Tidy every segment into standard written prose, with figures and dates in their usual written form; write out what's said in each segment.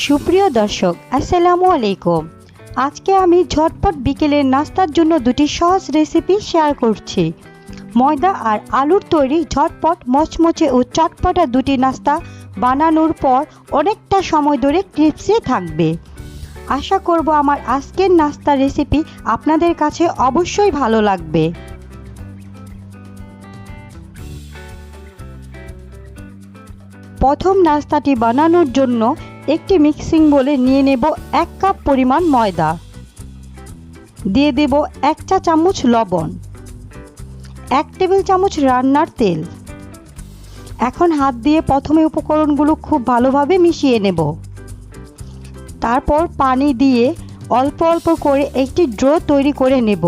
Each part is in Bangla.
সুপ্রিয় দর্শক আসসালামু আলাইকুম। আজকে আমি ঝটপট বিকেলের নাস্তার জন্য দুটি সহজ রেসিপি শেয়ার করছি। ময়দা আর আলুর তৈরি ঝটপট মচমচে ও চটপটা দুটি নাস্তা বানানোর পর অনেকটা সময় ধরে ক্রিস্পি থাকবে। আশা করব আমার আজকের নাস্তা রেসিপি আপনাদের কাছে অবশ্যই ভালো লাগবে। প্রথম নাস্তাটি বানানোর জন্য একটি মিক্সিং বোলে নিয়ে নেব 1 কাপ পরিমাণ ময়দা, দিয়ে দেব 1 চা চামচ লবণ, 1 টেবিল চামচ রান্নার তেল। এখন হাত দিয়ে প্রথমে উপকরণগুলো খুব ভালোভাবে মিশিয়ে নেব। তারপর পানি দিয়ে অল্প অল্প করে একটি ডো তৈরি করে নেব।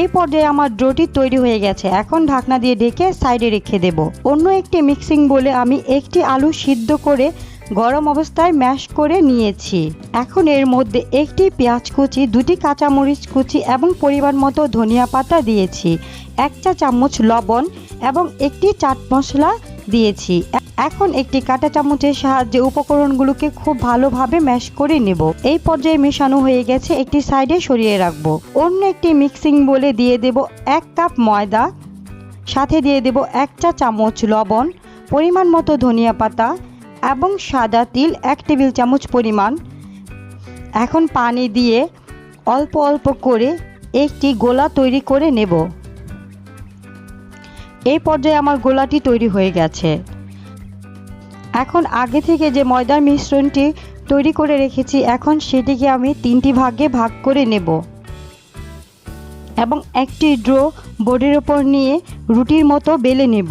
এই পর্যায়ে আমার ডোটি তৈরি হয়ে গেছে। এখন ঢাকনা দিয়ে ঢেকে সাইডে রেখে দেব। অন্য একটি মিক্সিং বোলে আমি একটি আলু সিদ্ধ করে গরম অবস্থায় ম্যাশ করে নিয়েছি। এখন এর মধ্যে একটি পেঁয়াজ কুচি, দুটি কাঁচামরিচ কুচি এবং পরিমাণ মতো ধনিয়া পাতা দিয়েছি, 1 চা চামচ লবণ এবং একটি চাট মশলা দিয়েছি। এখন একটি কাঁটা চামচের সাহায্যে উপকরণগুলোকে খুব ভালোভাবে ম্যাশ করে নেব। এই পর্যায়ে মেশানো হয়ে গেছে, একটি সাইডে সরিয়ে রাখবো। অন্য একটি মিক্সিং বোলে দিয়ে দেব 1 কাপ ময়দা, সাথে দিয়ে দেব 1 চা চামচ লবণ, পরিমাণ মতো ধনিয়া পাতা এবং সাদা তিল 1 টেবিল চামচ পরিমাণ। এখন পানি দিয়ে অল্প অল্প করে একটি গোলা তৈরি করে নেব। এই পর্যায়ে আমার গোলাটি তৈরি হয়ে গেছে। এখন আগে থেকে যে ময়দার মিশ্রণটি তৈরি করে রেখেছি, এখন সেটিকে আমি 3টি ভাগে ভাগ করে নেব এবং একটি ডো বোর্ডের উপর নিয়ে রুটির মতো বেলে নেব।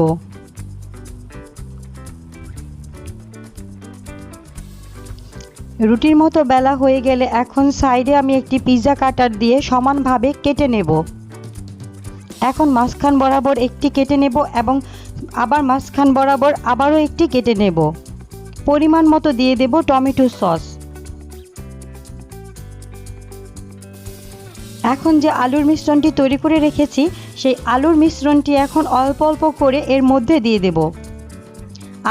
রুটির মতো বেলা হয়ে গেলে এখন সাইডে আমি একটি পিৎজা কাটার দিয়ে সমানভাবে কেটে নেব। এখন মাঝখান বরাবর একটি কেটে নেব এবং আবার মাঝখান বরাবর আবারও একটি কেটে নেব। পরিমাণ মতো দিয়ে দেব টমেটো সস। এখন যে আলুর মিশ্রণটি তৈরি করে রেখেছি, সেই আলুর মিশ্রণটি এখন অল্প অল্প করে এর মধ্যে দিয়ে দেব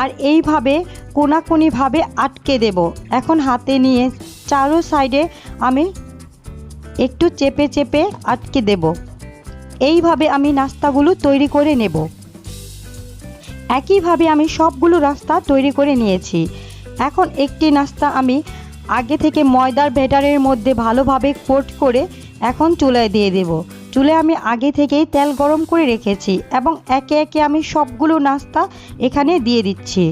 আর এইভাবে কোনাকুনিভাবে আটকে দেব। এখন হাতে নিয়ে চারো সাইডে আমি একটু চেপে চেপে আটকে দেব। এইভাবে আমি নাস্তাগুলো তৈরি করে নেব। একইভাবে আমি সবগুলো নাস্তা তৈরি করে নিয়েছি। এখন একটি নাস্তা আমি আগে থেকে ময়দার ব্যাটারের মধ্যে ভালোভাবে কোট করে এখন চুলায় দিয়ে দেব। চুলায় আমি আগে থেকেই তেল গরম করে রেখেছি এবং একে একে আমি সবগুলো নাস্তা এখানে দিয়ে দিচ্ছি।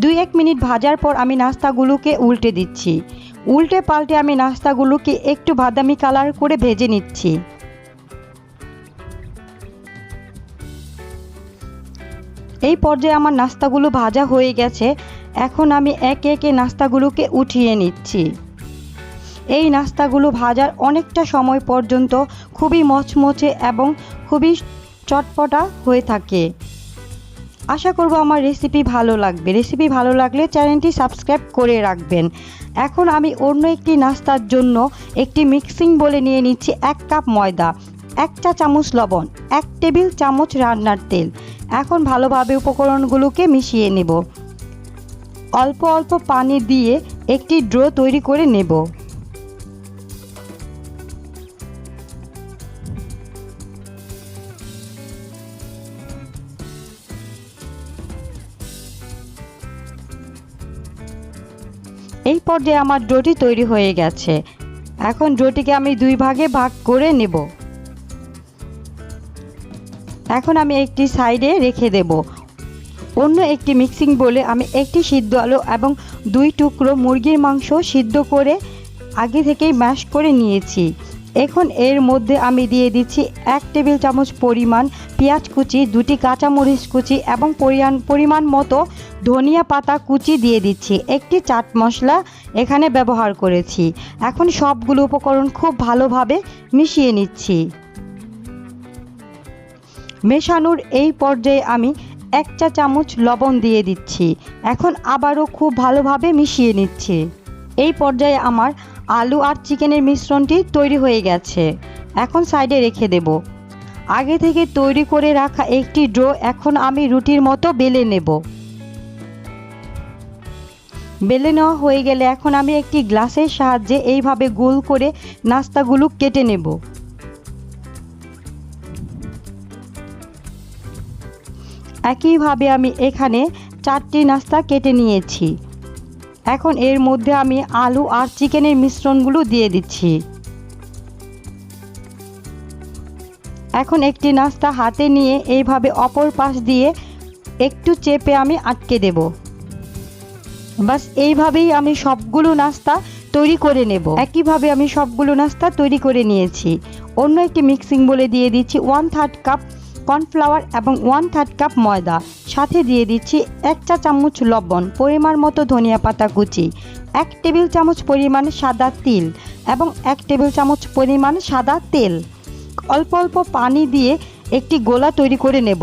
2-1 মিনিট ভাজার পর আমি নাস্তাগুলোকে উল্টে দিচ্ছি। উল্টে পাল্টে আমি নাস্তাগুলোকে একটু বাদামি কালার করে ভেজে নিচ্ছি। এই পর্যায়ে আমার নাস্তাগুলো ভাজা হয়ে গেছে। এখন আমি একে একে নাস্তাগুলোকে উঠিয়ে নিচ্ছি। এই নাস্তাগুলো ভাজার অনেকটা সময় পর্যন্ত খুবই মচমচে এবং খুবই চটপটা হয়ে থাকে। আশা করব আমার রেসিপি ভালো লাগবে। রেসিপি ভালো লাগলে চ্যানেলটি সাবস্ক্রাইব করে রাখবেন। এখন আমি অন্য একটি নাস্তার জন্য একটি মিক্সিং বোলে নিয়ে নিচ্ছি 1 কাপ ময়দা, 1 চা চামচ লবণ, 1 টেবিল চামচ রান্নার তেল। এখন ভালোভাবে উপকরণগুলোকে মিশিয়ে নেব। অল্প অল্প পানি দিয়ে একটি ডো তৈরি করে নেব। এই পর্যায়ে আমার ডোটি তৈরি হয়ে গেছে। এখন ডোটিকে আমি 2 ভাগে ভাগ করে নেব। এখন আমি একটি সাইডে রেখে দেব। অন্য একটি মিক্সিং বোলে আমি একটি সিদ্ধ আলু এবং 2 টুকরো মুরগির মাংস সিদ্ধ করে আগে থেকেই ম্যাশ করে নিয়েছি। এখন এর মধ্যে আমি দিয়ে দিচ্ছি 1 টেবিল চামচ পরিমাণ পেঁয়াজ কুচি, 2টি কাঁচামরিচ কুচি এবং পরিমাণ মতো ধনিয়া পাতা কুচি দিয়ে দিচ্ছি। একটি চাট মশলা এখানে ব্যবহার করেছি। এখন সবগুলো উপকরণ খুব ভালোভাবে মিশিয়ে নিচ্ছি। মেশানোর এই পর্যায়ে আমি 1 চা চামচ লবণ দিয়ে দিচ্ছি। এখন আবারও খুব ভালোভাবে মিশিয়ে নিচ্ছি। এই পর্যায়ে আমার আলু আর চিকেনের মিশ্রণটি তৈরি হয়ে গেছে। এখন সাইডে রেখে দেব। আগে থেকে তৈরি করে রাখা একটি ডো এখন আমি রুটির মতো বেলে নেব। বেলে নেওয়া হয়ে গেলে এখন আমি একটি গ্লাসের সাহায্যে এইভাবে গোল করে নাস্তাগুলো কেটে নেব। একইভাবে আমি এখানে 4টি নাস্তা কেটে নিয়েছি। এখন এর মধ্যে আমি আলু আর চিকেনের মিশ্রণগুলো দিয়ে দিচ্ছি। এখন একটি নাস্তা হাতে নিয়ে এইভাবে অপর পাশ দিয়ে একটু চেপে আমি আটকে দেব। বাস এইভাবেই আমি সবগুলো নাস্তা তৈরি করে নেব। একইভাবে আমি সবগুলো নাস্তা তৈরি করে নিয়েছি। অন্য একটি মিক্সিং বলে দিয়ে দিচ্ছি 1/3 কাপ কর্নফ্লাওয়ার এবং 1/3 কাপ ময়দা, সাথে দিয়ে দিচ্ছি 1 চা চামচ লবণ, পরিমাণ মতো ধনিয়া পাতা কুচি, 1 টেবিল চামচ পরিমাণ সাদা তিল এবং 1 টেবিল চামচ পরিমাণ সাদা তেল। অল্প অল্প পানি দিয়ে একটি গোলা তৈরি করে নেব।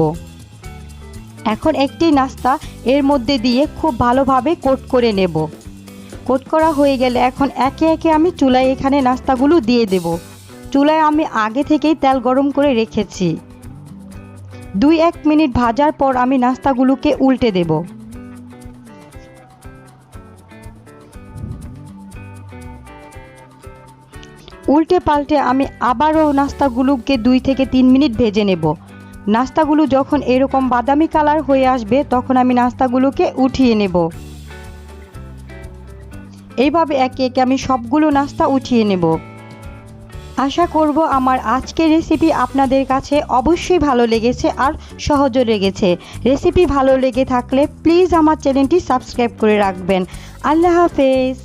এখন একটি নাস্তা এর মধ্যে দিয়ে খুব ভালোভাবে কোট করে নেব। কোট করা হয়ে গেলে এখন একে একে আমি চুলায় এখানে নাস্তাগুলো দিয়ে দেব। চুলায় আমি আগে থেকেই তেল গরম করে রেখেছি। 2-1 মিনিট ভাজার পর আমি নাস্তাগুলোকে উল্টে দেব। উল্টে পাল্টে আমি আবারও নাস্তাগুলোকে 2 থেকে 3 মিনিট ভেজে নেব। নাস্তাগুলো যখন এরকম বাদামি কালার হয়ে আসবে তখন আমি নাস্তাগুলোকে উঠিয়ে নেব। এইভাবে একে একে আমি সবগুলো নাস্তা উঠিয়ে নেব। আশা করব আমার আজকের রেসিপি আপনাদের কাছে অবশ্যই ভালো লেগেছে আর সহজও লেগেছে। রেসিপি ভালো লেগে থাকলে প্লিজ আমার চ্যানেলটি সাবস্ক্রাইব করে রাখবেন। আল্লাহ হাফেজ।